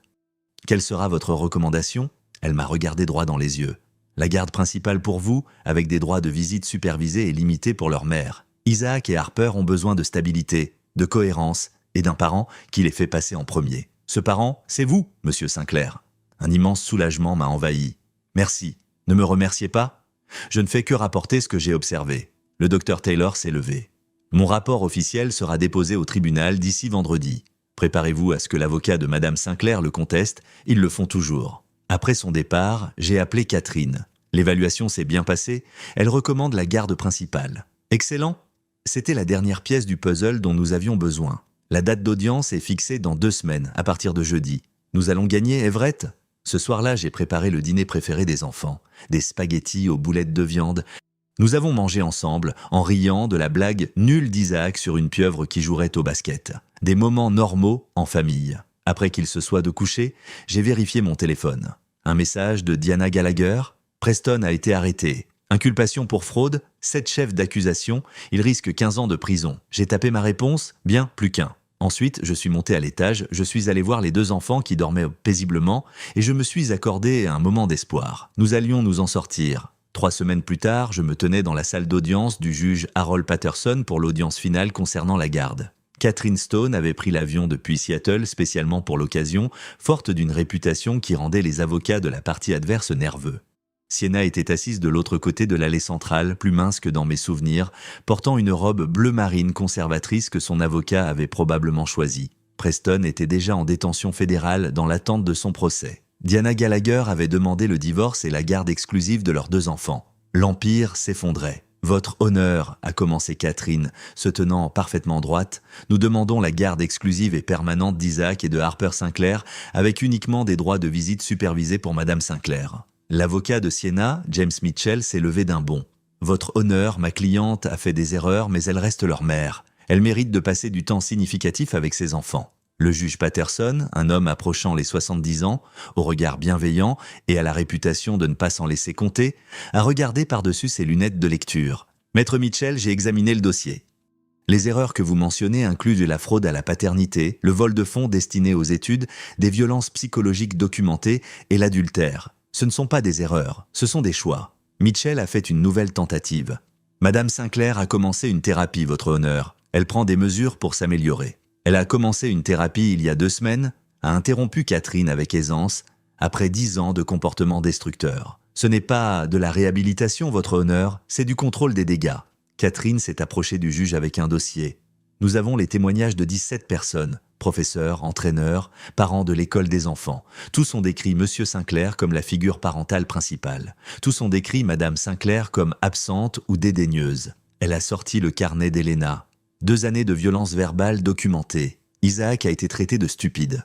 Quelle sera votre recommandation ? Elle m'a regardé droit dans les yeux. La garde principale pour vous, avec des droits de visite supervisés et limités pour leur mère. Isaac et Harper ont besoin de stabilité, de cohérence et d'un parent qui les fait passer en premier. Ce parent, c'est vous, monsieur Sinclair. Un immense soulagement m'a envahi. Merci. Ne me remerciez pas. Je ne fais que rapporter ce que j'ai observé. Le docteur Taylor s'est levé. Mon rapport officiel sera déposé au tribunal d'ici vendredi. Préparez-vous à ce que l'avocat de Madame Sinclair le conteste, ils le font toujours. Après son départ, j'ai appelé Catherine. L'évaluation s'est bien passée, elle recommande la garde principale. Excellent. C'était la dernière pièce du puzzle dont nous avions besoin. La date d'audience est fixée dans 2 semaines, à partir de jeudi. Nous allons gagner, Everett ? Ce soir-là, j'ai préparé le dîner préféré des enfants. Des spaghettis aux boulettes de viande. Nous avons mangé ensemble, en riant de la blague nulle d'Isaac sur une pieuvre qui jouerait au basket. des moments normaux en famille. Après qu'il se soit de coucher, j'ai vérifié mon téléphone. Un message de Diana Gallagher. Preston a été arrêté. Inculpation pour fraude, 7 chefs d'accusation, il risque 15 ans de prison. J'ai tapé ma réponse, bien, plus qu'un. Ensuite, je suis monté à l'étage, je suis allé voir les 2 enfants qui dormaient paisiblement et je me suis accordé un moment d'espoir. Nous allions nous en sortir. 3 semaines plus tard, je me tenais dans la salle d'audience du juge Harold Patterson pour l'audience finale concernant la garde. Catherine Stone avait pris l'avion depuis Seattle spécialement pour l'occasion, forte d'une réputation qui rendait les avocats de la partie adverse nerveux. Sienna était assise de l'autre côté de l'allée centrale, plus mince que dans mes souvenirs, portant une robe bleu marine conservatrice que son avocat avait probablement choisie. Preston était déjà en détention fédérale dans l'attente de son procès. Diana Gallagher avait demandé le divorce et la garde exclusive de leurs 2 enfants. L'empire s'effondrait. Votre honneur, a commencé Catherine, se tenant parfaitement droite, nous demandons la garde exclusive et permanente d'Isaac et de Harper Sinclair, avec uniquement des droits de visite supervisés pour Madame Sinclair. L'avocat de Sienna, James Mitchell, s'est levé d'un bond. Votre honneur, ma cliente a fait des erreurs, mais elle reste leur mère. Elle mérite de passer du temps significatif avec ses enfants. Le juge Patterson, un homme approchant les 70 ans, au regard bienveillant et à la réputation de ne pas s'en laisser compter, a regardé par-dessus ses lunettes de lecture. Maître Mitchell, j'ai examiné le dossier. Les erreurs que vous mentionnez incluent de la fraude à la paternité, le vol de fonds destiné aux études, des violences psychologiques documentées et l'adultère. Ce ne sont pas des erreurs, ce sont des choix. Mitchell a fait une nouvelle tentative. Madame Sinclair a commencé une thérapie, votre honneur. Elle prend des mesures pour s'améliorer. Elle a commencé une thérapie il y a 2 semaines, a interrompu Catherine avec aisance, après 10 ans de comportement destructeur. Ce n'est pas de la réhabilitation, votre honneur, c'est du contrôle des dégâts. Catherine s'est approchée du juge avec un dossier. Nous avons les témoignages de 17 personnes, professeurs, entraîneurs, parents de l'école des enfants. Tous ont décrit Monsieur Sinclair comme la figure parentale principale. Tous ont décrit Madame Sinclair comme absente ou dédaigneuse. Elle a sorti le carnet d'Elena. 2 années de violence verbale documentées. Isaac a été traité de stupide.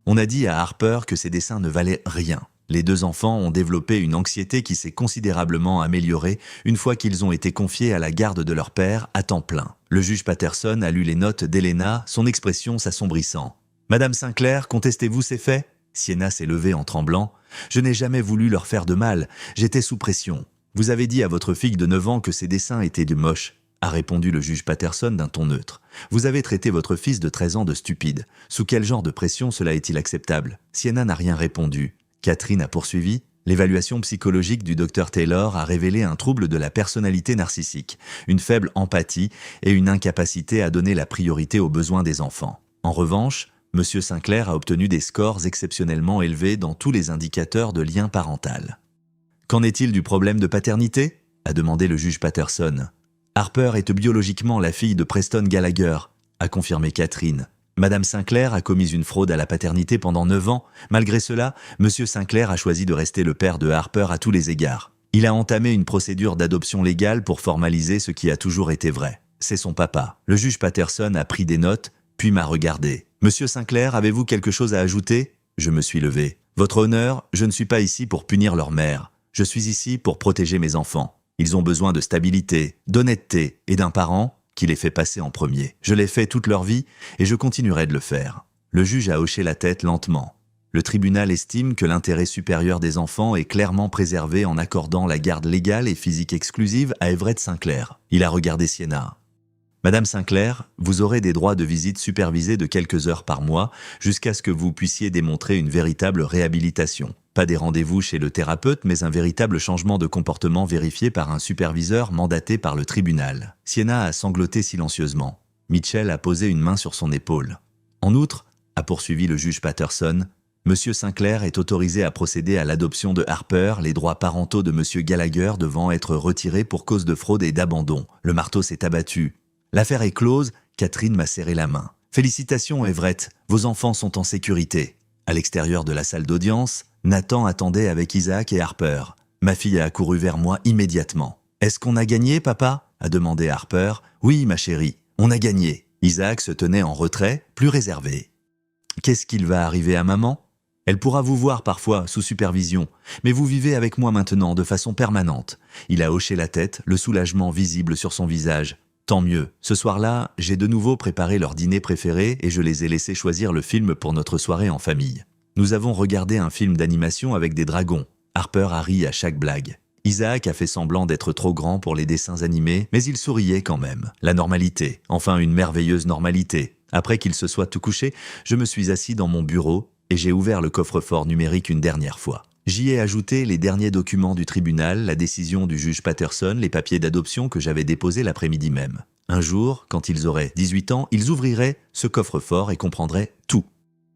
On a dit à Harper que ses dessins ne valaient rien. Les 2 enfants ont développé une anxiété qui s'est considérablement améliorée une fois qu'ils ont été confiés à la garde de leur père à temps plein. Le juge Patterson a lu les notes d'Elena, son expression s'assombrissant. « Madame Sinclair, contestez-vous ces faits ?» Sienna s'est levée en tremblant. « Je n'ai jamais voulu leur faire de mal, j'étais sous pression. Vous avez dit à votre fille de 9 ans que ses dessins étaient de moches. » a répondu le juge Patterson d'un ton neutre. « Vous avez traité votre fils de 13 ans de stupide. Sous quel genre de pression cela est-il acceptable ?» Sienna n'a rien répondu. Catherine a poursuivi. L'évaluation psychologique du Dr Taylor a révélé un trouble de la personnalité narcissique, une faible empathie et une incapacité à donner la priorité aux besoins des enfants. En revanche, M. Sinclair a obtenu des scores exceptionnellement élevés dans tous les indicateurs de lien parental. « Qu'en est-il du problème de paternité ?» a demandé le juge Patterson. « Harper est biologiquement la fille de Preston Gallagher », a confirmé Catherine. Madame Sinclair a commis une fraude à la paternité pendant 9 ans. Malgré cela, Monsieur Sinclair a choisi de rester le père de Harper à tous les égards. Il a entamé une procédure d'adoption légale pour formaliser ce qui a toujours été vrai. C'est son papa. Le juge Patterson a pris des notes, puis m'a regardé. « Monsieur Sinclair, avez-vous quelque chose à ajouter ?» Je me suis levé. « Votre honneur, je ne suis pas ici pour punir leur mère. Je suis ici pour protéger mes enfants. Ils ont besoin de stabilité, d'honnêteté et d'un parent qui les fait passer en premier. Je l'ai fait toute leur vie et je continuerai de le faire. » Le juge a hoché la tête lentement. Le tribunal estime que l'intérêt supérieur des enfants est clairement préservé en accordant la garde légale et physique exclusive à Everett Sinclair. Il a regardé Sienna. « Madame Sinclair, vous aurez des droits de visite supervisés de quelques heures par mois jusqu'à ce que vous puissiez démontrer une véritable réhabilitation. Pas des rendez-vous chez le thérapeute, mais un véritable changement de comportement vérifié par un superviseur mandaté par le tribunal. » Sienna a sangloté silencieusement. Mitchell a posé une main sur son épaule. « En outre, » a poursuivi le juge Patterson, « Monsieur Sinclair est autorisé à procéder à l'adoption de Harper, les droits parentaux de Monsieur Gallagher devant être retirés pour cause de fraude et d'abandon. Le marteau s'est abattu. L'affaire est close, Catherine m'a serré la main. Félicitations, Everett, vos enfants sont en sécurité. » À l'extérieur de la salle d'audience, Nathan attendait avec Isaac et Harper. Ma fille a accouru vers moi immédiatement. « Est-ce qu'on a gagné, papa ?» a demandé Harper. « Oui, ma chérie, on a gagné. » Isaac se tenait en retrait, plus réservé. « Qu'est-ce qu'il va arriver à maman ? Elle pourra vous voir parfois sous supervision, mais vous vivez avec moi maintenant de façon permanente. » Il a hoché la tête, le soulagement visible sur son visage. Tant mieux. Ce soir-là, j'ai de nouveau préparé leur dîner préféré et je les ai laissés choisir le film pour notre soirée en famille. Nous avons regardé un film d'animation avec des dragons. Harper a ri à chaque blague. Isaac a fait semblant d'être trop grand pour les dessins animés, mais il souriait quand même. La normalité, enfin une merveilleuse normalité. Après qu'il se soit tout couché, je me suis assis dans mon bureau et j'ai ouvert le coffre-fort numérique une dernière fois. J'y ai ajouté les derniers documents du tribunal, la décision du juge Patterson, les papiers d'adoption que j'avais déposés l'après-midi même. Un jour, quand ils auraient 18 ans, ils ouvriraient ce coffre-fort et comprendraient tout.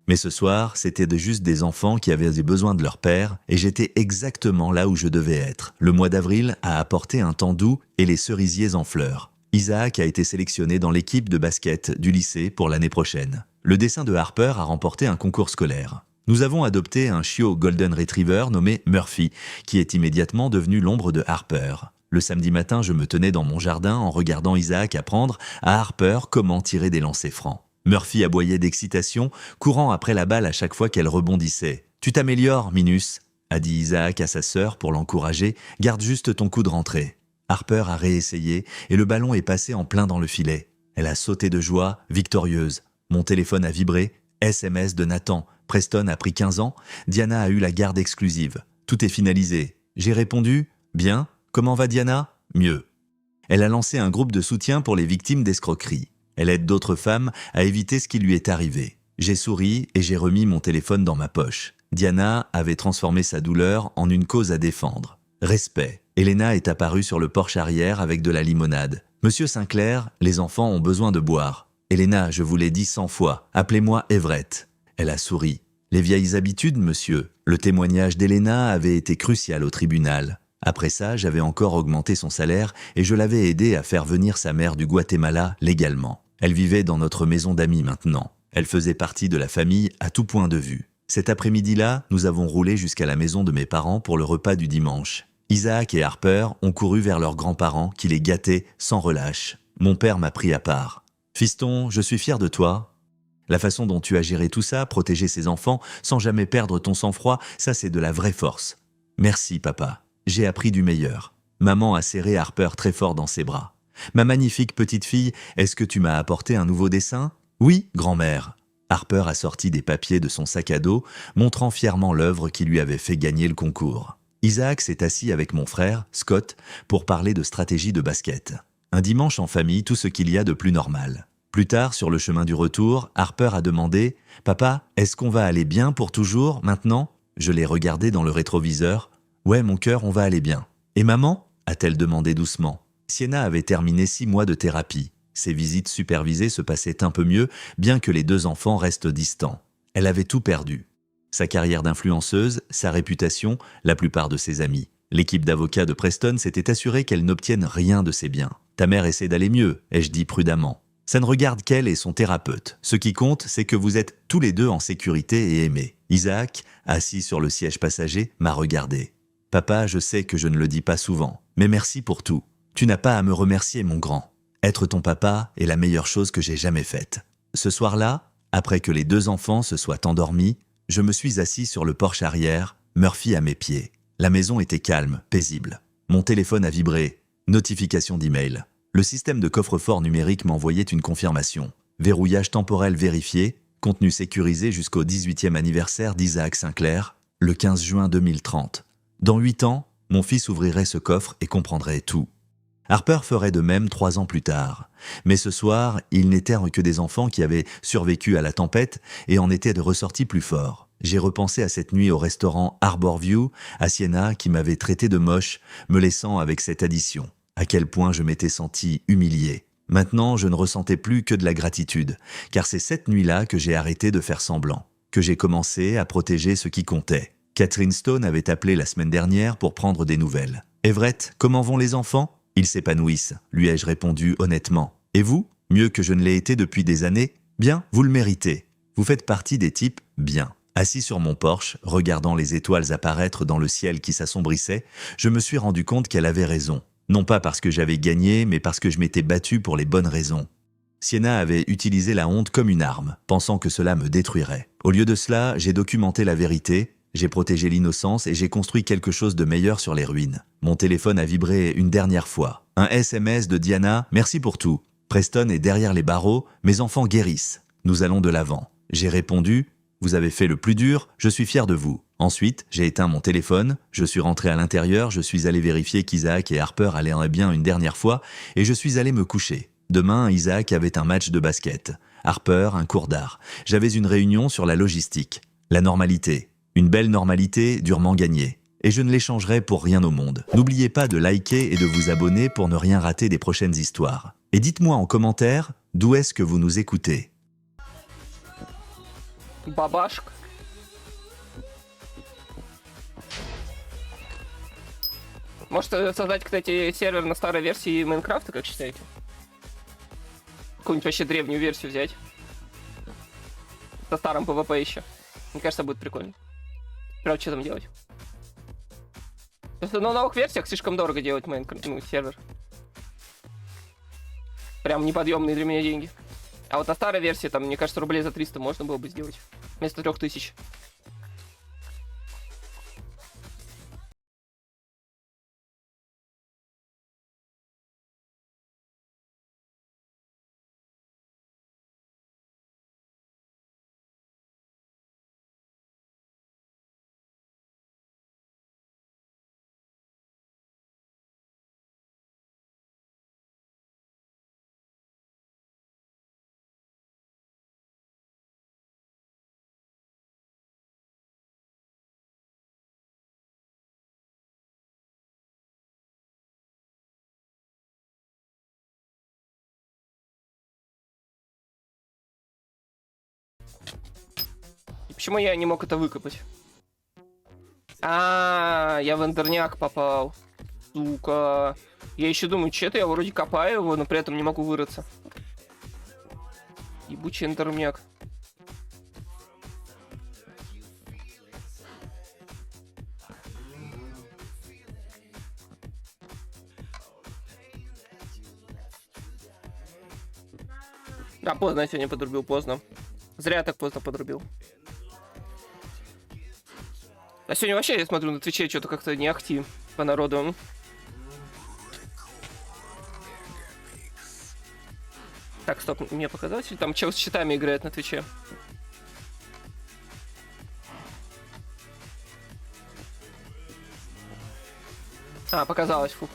Mais ce soir, c'était juste des enfants qui avaient des besoins de leur père et j'étais exactement là où je devais être. Le mois d'avril a apporté un temps doux et les cerisiers en fleurs. Isaac a été sélectionné dans l'équipe de basket du lycée pour l'année prochaine. Le dessin de Harper a remporté un concours scolaire. Nous avons adopté un chiot Golden Retriever nommé Murphy, qui est immédiatement devenu l'ombre de Harper. Le samedi matin, je me tenais dans mon jardin en regardant Isaac apprendre à Harper comment tirer des lancers francs. Murphy aboyait d'excitation, courant après la balle à chaque fois qu'elle rebondissait. « Tu t'améliores, Minus », a dit Isaac à sa sœur pour l'encourager. « Garde juste ton coup de rentrée. » Harper a réessayé et le ballon est passé en plein dans le filet. Elle a sauté de joie, victorieuse. Mon téléphone a vibré. SMS de Nathan. Preston a pris 15 ans. Diana a eu la garde exclusive. Tout est finalisé. J'ai répondu « Bien. Comment va Diana ? Mieux. » Elle a lancé un groupe de soutien pour les victimes d'escroquerie. Elle aide d'autres femmes à éviter ce qui lui est arrivé. J'ai souri et j'ai remis mon téléphone dans ma poche. Diana avait transformé sa douleur en une cause à défendre. Respect. Elena est apparue sur le porche arrière avec de la limonade. « Monsieur Sinclair, les enfants ont besoin de boire. »« Elena, je vous l'ai dit 100 fois, appelez-moi Everett. » Elle a souri. « Les vieilles habitudes, monsieur. » Le témoignage d'Elena avait été crucial au tribunal. Après ça, j'avais encore augmenté son salaire et je l'avais aidé à faire venir sa mère du Guatemala légalement. Elle vivait dans notre maison d'amis maintenant. Elle faisait partie de la famille à tout point de vue. Cet après-midi-là, nous avons roulé jusqu'à la maison de mes parents pour le repas du dimanche. Isaac et Harper ont couru vers leurs grands-parents qui les gâtaient sans relâche. Mon père m'a pris à part. « Fiston, je suis fier de toi. La façon dont tu as géré tout ça, protéger ses enfants, sans jamais perdre ton sang-froid, ça c'est de la vraie force. Merci, papa. J'ai appris du meilleur. » Maman a serré Harper très fort dans ses bras. « Ma magnifique petite fille, est-ce que tu m'as apporté un nouveau dessin ? » « Oui, grand-mère. » Harper a sorti des papiers de son sac à dos, montrant fièrement l'œuvre qui lui avait fait gagner le concours. Isaac s'est assis avec mon frère, Scott, pour parler de stratégie de basket. Un dimanche en famille, tout ce qu'il y a de plus normal. Plus tard, sur le chemin du retour, Harper a demandé « Papa, est-ce qu'on va aller bien pour toujours, maintenant ?» Je l'ai regardé dans le rétroviseur. « Ouais, mon cœur, on va aller bien. »« Et maman ?» a-t-elle demandé doucement. Sienna avait terminé 6 mois de thérapie. Ses visites supervisées se passaient un peu mieux, bien que les 2 enfants restent distants. Elle avait tout perdu. Sa carrière d'influenceuse, sa réputation, la plupart de ses amis. L'équipe d'avocats de Preston s'était assurée qu'elle n'obtienne rien de ses biens. « Ta mère essaie d'aller mieux », ai-je dit prudemment. « Ça ne regarde qu'elle et son thérapeute. Ce qui compte, c'est que vous êtes tous les deux en sécurité et aimés. » Isaac, assis sur le siège passager, m'a regardé. « Papa, je sais que je ne le dis pas souvent, mais merci pour tout. Tu n'as pas à me remercier, mon grand. Être ton papa est la meilleure chose que j'ai jamais faite. » Ce soir-là, après que les 2 enfants se soient endormis, je me suis assis sur le porche arrière, Murphy à mes pieds. La maison était calme, paisible. Mon téléphone a vibré. Notification d'email. Le système de coffre-fort numérique m'envoyait une confirmation. Verrouillage temporel vérifié, contenu sécurisé jusqu'au 18e anniversaire d'Isaac Sinclair, le 15 juin 2030. Dans 8 ans, mon fils ouvrirait ce coffre et comprendrait tout. Harper ferait de même 3 ans plus tard. Mais ce soir, ils n'étaient que des enfants qui avaient survécu à la tempête et en étaient ressortis plus forts. J'ai repensé à cette nuit au restaurant Harborview, à Siena, qui m'avait traité de moche, me laissant avec cette addition. À quel point je m'étais senti humilié. Maintenant, je ne ressentais plus que de la gratitude, car c'est cette nuit-là que j'ai arrêté de faire semblant, que j'ai commencé à protéger ce qui comptait. Catherine Stone avait appelé la semaine dernière pour prendre des nouvelles. « Everett, comment vont les enfants ? » « Ils s'épanouissent, lui ai-je répondu honnêtement. Et vous ? Mieux que je ne l'ai été depuis des années ? Bien, vous le méritez. Vous faites partie des types bien. » Assis sur mon porche, regardant les étoiles apparaître dans le ciel qui s'assombrissait, je me suis rendu compte qu'elle avait raison. Non pas parce que j'avais gagné, mais parce que je m'étais battu pour les bonnes raisons. Sienna avait utilisé la honte comme une arme, pensant que cela me détruirait. Au lieu de cela, j'ai documenté la vérité, j'ai protégé l'innocence et j'ai construit quelque chose de meilleur sur les ruines. Mon téléphone a vibré une dernière fois. Un SMS de Diana, merci pour tout. Preston est derrière les barreaux, mes enfants guérissent. Nous allons de l'avant. J'ai répondu, vous avez fait le plus dur, je suis fier de vous. Ensuite, j'ai éteint mon téléphone, je suis rentré à l'intérieur, je suis allé vérifier qu'Isaac et Harper allaient bien une dernière fois, et je suis allé me coucher. Demain, Isaac avait un match de basket. Harper, un cours d'art. J'avais une réunion sur la logistique. La normalité. Une belle normalité, durement gagnée. Et je ne l'échangerai pour rien au monde. N'oubliez pas de liker et de vous abonner pour ne rien rater des prochaines histoires. Et dites-moi en commentaire, d'où est-ce que vous nous écoutez? Бабашка. Может создать, кстати, сервер на старой версии Майнкрафта, как считаете? Какую-нибудь вообще древнюю версию взять. Со старым PvP еще. Мне кажется, будет прикольно. Правда, что там делать? Просто на новых версиях слишком дорого делать сервер. Прям неподъемные для меня деньги. А вот на старой версии, там, мне кажется, рублей за 300 можно было бы сделать. Вместо 3000. И почему я не мог это выкопать? Я в эндерняк попал. Сука. Я еще думаю, что-то я вроде копаю его, но при этом не могу вырыться. Ебучий эндерняк. Да, поздно я сегодня подрубил, поздно. Зря я так поздно подрубил. А сегодня вообще, я смотрю, на Твиче что-то как-то не ахти по народу. Так, стоп, мне показалось, или там чел с щитами играет на Твиче? Показалось, фу.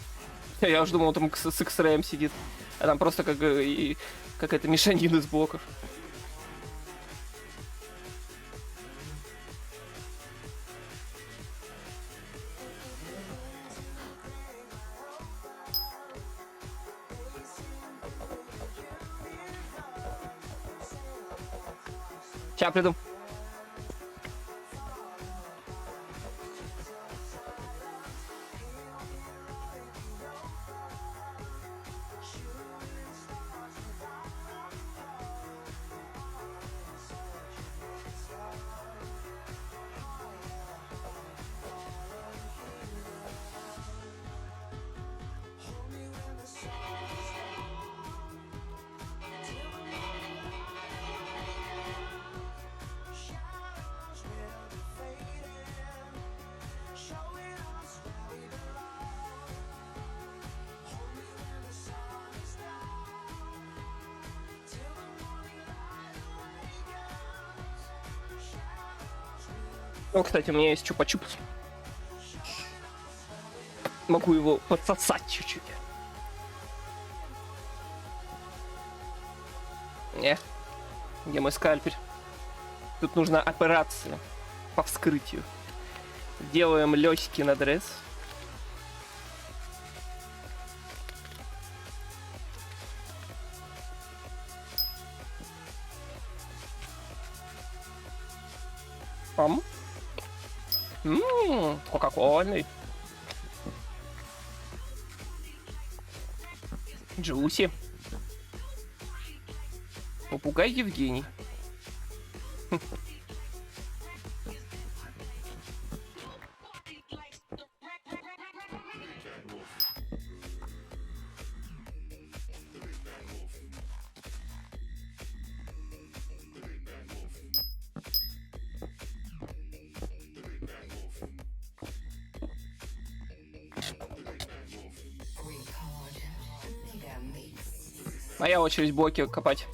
Я уже думал, там с X-Ray сидит. А там просто какая-то мешанина из блоков. Сейчас приду. Ну, кстати, у меня есть чупа-чупс. Могу его подсосать чуть-чуть. Не. Где мой скальпель? Тут нужна операция по вскрытию. Делаем лёгкий надрез. Кока-кольный. Джуси. Попугай Евгений. Моя очередь блоки копать.